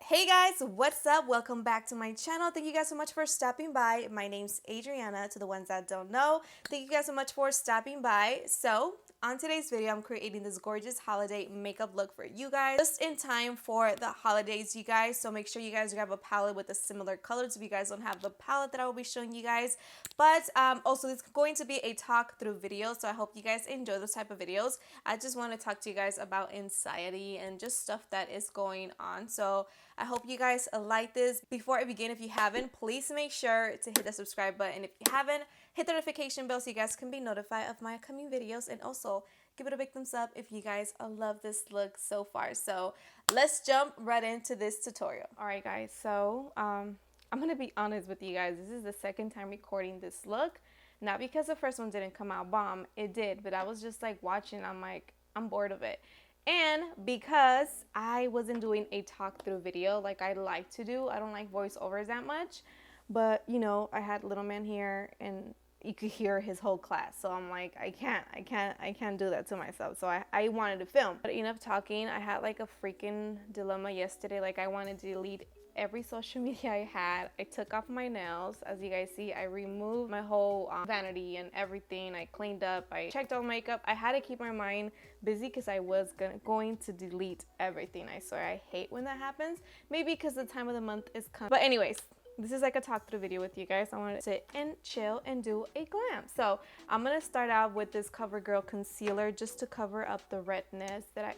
Hey guys, what's up? Welcome back to my channel. Thank you guys so much for stopping by. My name's Adriana. To the ones that don't know, thank you guys so much for stopping by. So on today's video, I'm creating this gorgeous holiday makeup look for you guys just in time for the holidays, you guys. So make sure you guys grab a palette with a similar colors if you guys don't have the palette that I will be showing you guys. But also this is going to be a talk through video, so I hope you guys enjoy those type of videos. I just want to talk to you guys about anxiety and just stuff that is going on. So I hope you guys like this. Before I begin, if you haven't, please make sure to hit the subscribe button. If you haven't, hit the notification bell so you guys can be notified of my upcoming videos, and also give it a big thumbs up if you guys love this look so far. So let's jump right into this tutorial. All right guys, so I'm gonna be honest with you guys. This is the second time recording this look. Not because the first one didn't come out bomb, it did, but I was just like watching, I'm like, I'm bored of it. And because I wasn't doing a talk through video like I like to do. I don't like voiceovers that much, but you know, I had little man here and you could hear his whole class. So I'm like, I can't do that to myself. So I wanted to film. But enough talking. I had like a freaking dilemma yesterday. Like I wanted to delete every social media I had. I took off my nails. As you guys see, I removed my whole vanity and everything. I cleaned up. I checked all makeup. I had to keep my mind busy because I was going to delete everything. I swear, I hate when that happens. Maybe because the time of the month is coming. But anyways, this is like a talk through video with you guys. I want to sit and chill and do a glam. So I'm going to start out with this CoverGirl concealer just to cover up the redness that I...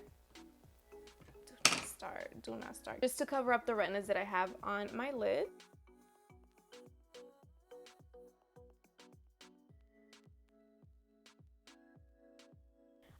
Do not start. Just to cover up the redness that I have on my lid.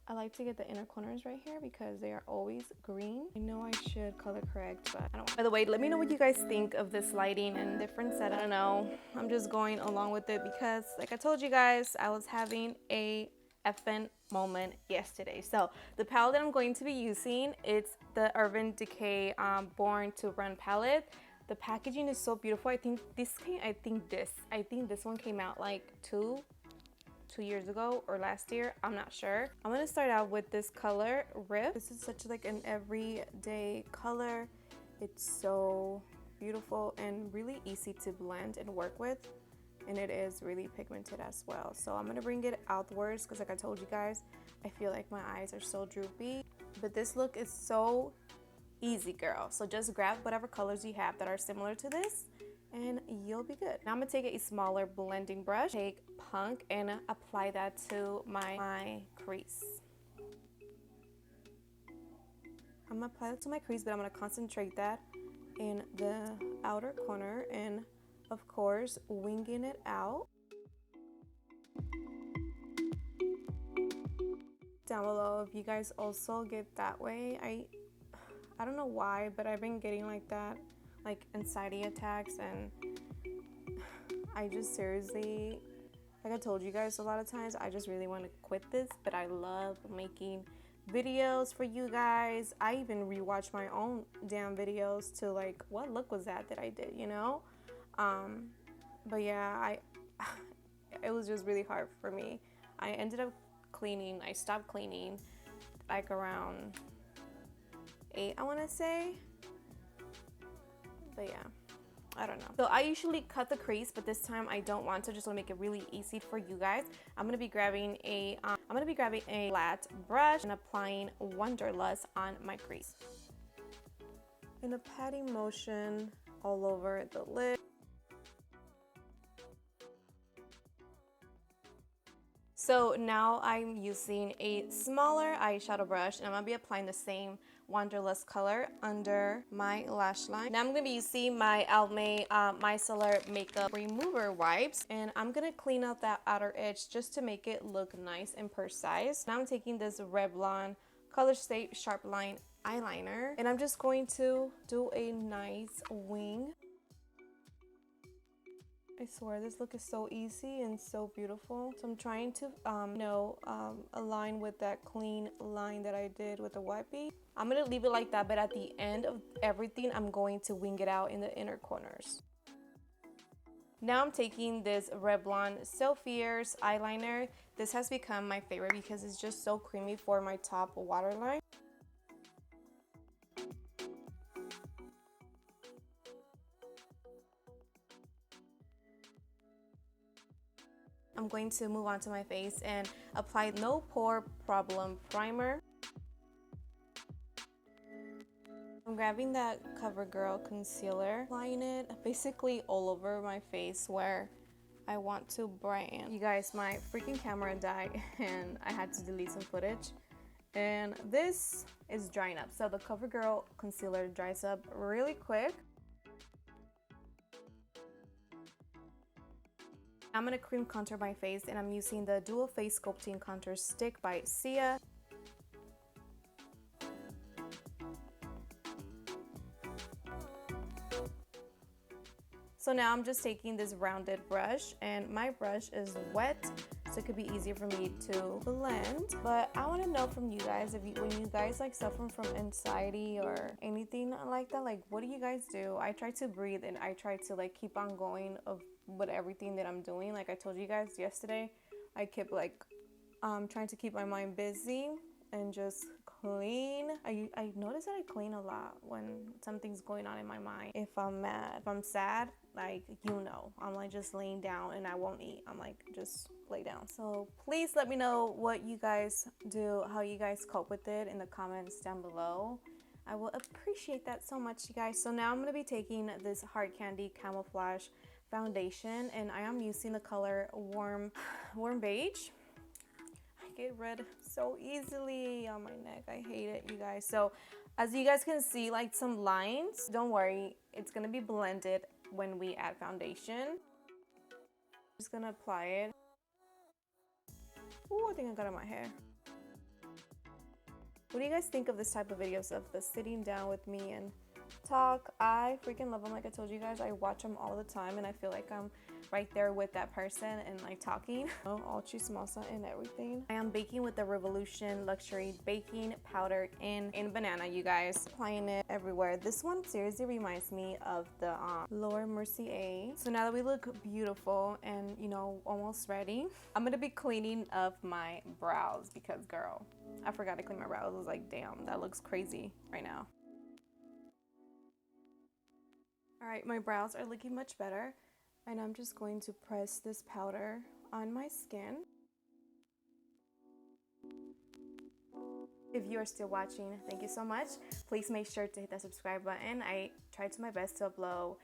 I like to get the inner corners right here because they are always green. I know I should color correct, but I don't. By the way, let me know what you guys think of this lighting and different set. I don't know. I'm just going along with it because, like I told you guys, I was having a effing moment yesterday. So the palette that I'm going to be using, it's the Urban Decay Born to Run palette. The packaging is so beautiful. I think this one came out like two years ago or last year, I'm not sure. I'm gonna start out with this color Rip. This is such like an everyday color. It's so beautiful and really easy to blend and work with, and it is really pigmented as well. So I'm gonna bring it outwards because, like I told you guys, I feel like my eyes are so droopy. But this look is so easy, girl. So just grab whatever colors you have that are similar to this and you'll be good. Now I'm gonna take a smaller blending brush, take Punk, and apply that to my crease. I'm gonna apply it to my crease, but I'm gonna concentrate that in the outer corner and of course winging it out. Down below if you guys also get that way. I don't know why, but I've been getting like that, like anxiety attacks, and I just seriously, like I told you guys a lot of times, I just really want to quit this, but I love making videos for you guys. I even rewatch my own damn videos to like, what look was that I did, you know? But yeah, it was just really hard for me. I ended up cleaning, I stopped cleaning like around 8, I want to say. But yeah, I don't know. So I usually cut the crease, but this time I don't want to. Just want to make it really easy for you guys. I'm gonna be grabbing a flat brush and applying Wanderlust on my crease in a patting motion all over the lid. So now I'm using a smaller eyeshadow brush and I'm gonna be applying the same Wanderlust color under my lash line. Now I'm gonna be using my Almay Micellar Makeup Remover wipes, and I'm gonna clean out that outer edge just to make it look nice and precise. Now I'm taking this Revlon Color Stay Sharp Line eyeliner, and I'm just going to do a nice wing. I swear this look is so easy and so beautiful. So I'm trying to align with that clean line that I did with the wipey. I'm gonna leave it like that, but at the end of everything, I'm going to wing it out in the inner corners. Now I'm taking this Revlon Selfie's eyeliner. This has become my favorite because it's just so creamy for my top waterline. I'm going to move on to my face and apply No Pore Problem Primer. I'm grabbing that CoverGirl concealer, applying it basically all over my face where I want to brighten. You guys, my freaking camera died and I had to delete some footage. And this is drying up. So the CoverGirl concealer dries up really quick. I'm gonna cream contour my face and I'm using the Dual Face Sculpting Contour Stick by Sia. So now I'm just taking this rounded brush, and my brush is wet, so it could be easier for me to blend. But I want to know from you guys, when you guys like suffer from anxiety or anything like that, like what do you guys do? I try to breathe and I try to like keep on going with everything that I'm doing. Like I told you guys yesterday, I kept like trying to keep my mind busy and just clean. I notice that I clean a lot when something's going on in my mind. If I'm mad, if I'm sad, like, you know, I'm like just laying down and I won't eat. I'm like, just lay down. So please let me know what you guys do, how you guys cope with it in the comments down below. I will appreciate that so much, you guys. So now I'm going to be taking this Hard Candy Camouflage foundation, and I am using the color Warm Beige. I get red so easily on my neck. I hate it, you guys. So as you guys can see, like some lines, don't worry, it's going to be blended when we add foundation. Just gonna apply it. Ooh, I think I got it in my hair. What do you guys think of this type of videos, of the sitting down with me and talk? I freaking love them. Like I told you guys, I watch them all the time and I feel like I'm right there with that person and like talking. All chismosa and everything. I am baking with the Revolution Luxury Baking Powder in Banana, you guys. Applying it everywhere. This one seriously reminds me of the Laura Mercier. So now that we look beautiful and, you know, almost ready, I'm gonna be cleaning up my brows because, girl, I forgot to clean my brows. I was like, damn, that looks crazy right now. All right, my brows are looking much better. And I'm just going to press this powder on my skin. If you are still watching, thank you so much. Please make sure to hit that subscribe button. I try to my best to upload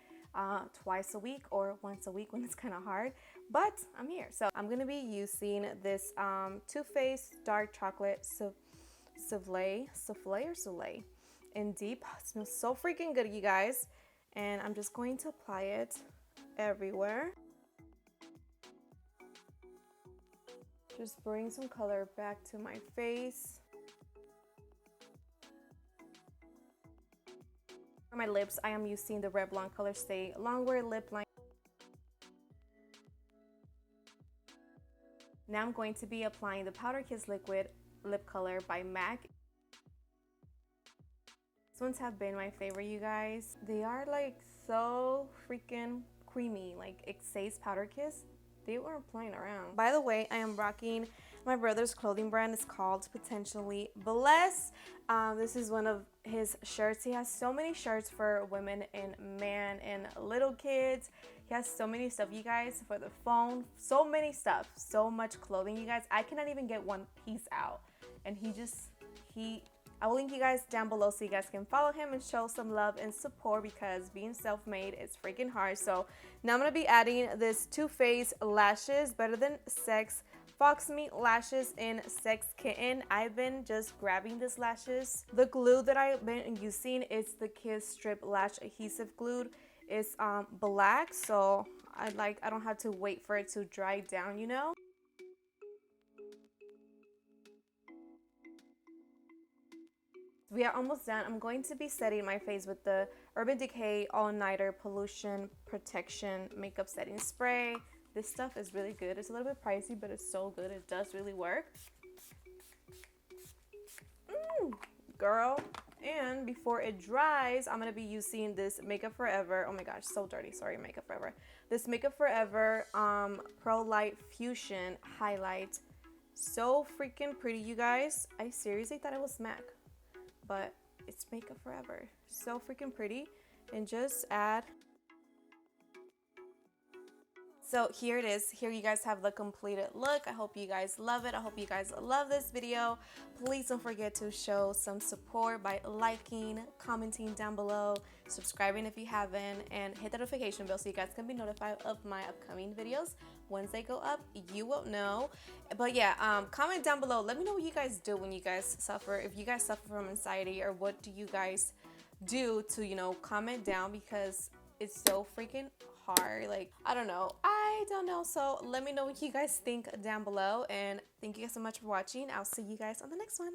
twice a week or once a week when it's kind of hard, but I'm here. So I'm gonna be using this Too Faced Dark Chocolate Souffle in Deep. It smells so freaking good, you guys. And I'm just going to apply it everywhere. Just bring some color back to my face. For my lips, I am using the Revlon Color Stay Longwear Lip Line. Now I'm going to be applying the Powder Kiss Liquid Lip Color by MAC. These ones have been my favorite, you guys. They are like so freaking creamy. Like it says Powder Kiss. They weren't playing around. By the way, I am rocking my brother's clothing brand. It's called Potentially Blessed. This is one of his shirts. He has so many shirts for women and men and little kids. He has so many stuff, you guys, for the phone. So many stuff. So much clothing, you guys. I cannot even get one piece out. And I will link you guys down below so you guys can follow him and show some love and support, because being self-made is freaking hard. So now I'm going to be adding this Too Faced Lashes Better Than Sex Fox Meat Lashes in Sex Kitten. I've been just grabbing these lashes. The glue that I've been using is the Kiss Strip Lash Adhesive Glue. It's black, so I don't have to wait for it to dry down, you know. We are almost done. I'm going to be setting my face with the Urban Decay All Nighter Pollution Protection Makeup Setting Spray. This stuff is really good. It's a little bit pricey, but it's so good. It does really work. Girl. And before it dries, I'm going to be using this Makeup Forever. Oh my gosh, so dirty. Sorry, Makeup Forever. This Makeup Forever Pro Light Fusion Highlight. So freaking pretty, you guys. I seriously thought it was MAC, but it's Makeup Forever. So freaking pretty. And just add So here it is. Here you guys have the completed look. I hope you guys love it. I hope you guys love this video. Please don't forget to show some support by liking, commenting down below, subscribing if you haven't, and hit the notification bell so you guys can be notified of my upcoming videos. Once they go up, you will know. But yeah, comment down below. Let me know what you guys do when you guys suffer. If you guys suffer from anxiety, or what do you guys do to, you know, comment down, because it's so freaking hard. Like, I don't know. So let me know what you guys think down below, and thank you guys so much for watching. I'll see you guys on the next one.